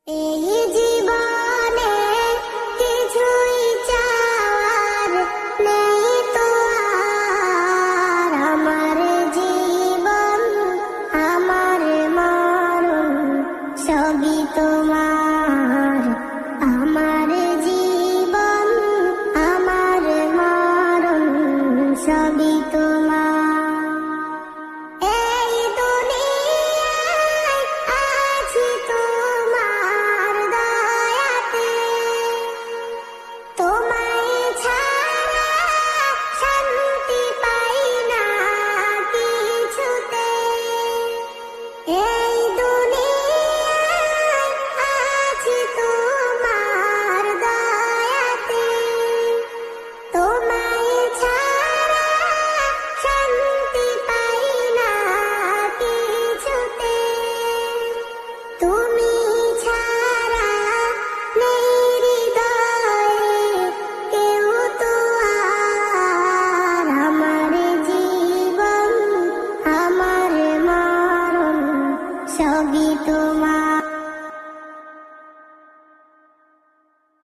এই জীবনে কিছুই চাওয়ার নেই তো আর। আমার জীবন আমার মরণ সবই তোমার। আমার জীবন আমার মরণ সবই তোমার। এই দুনিয়ায় আছি তোমার দয়াতে, তোমায় ছাড়া শান্তি পাই না কিছুতে। এই দুনিয়ায় আছি তোমার দয়াতে, তোমায় ছাড়া শান্তি পাই না কিছুতে। তুমি ছাড়া নেই হৃদয়ে কেউ তো আর। আমার জীবন আমার মরণ সবই তোমার।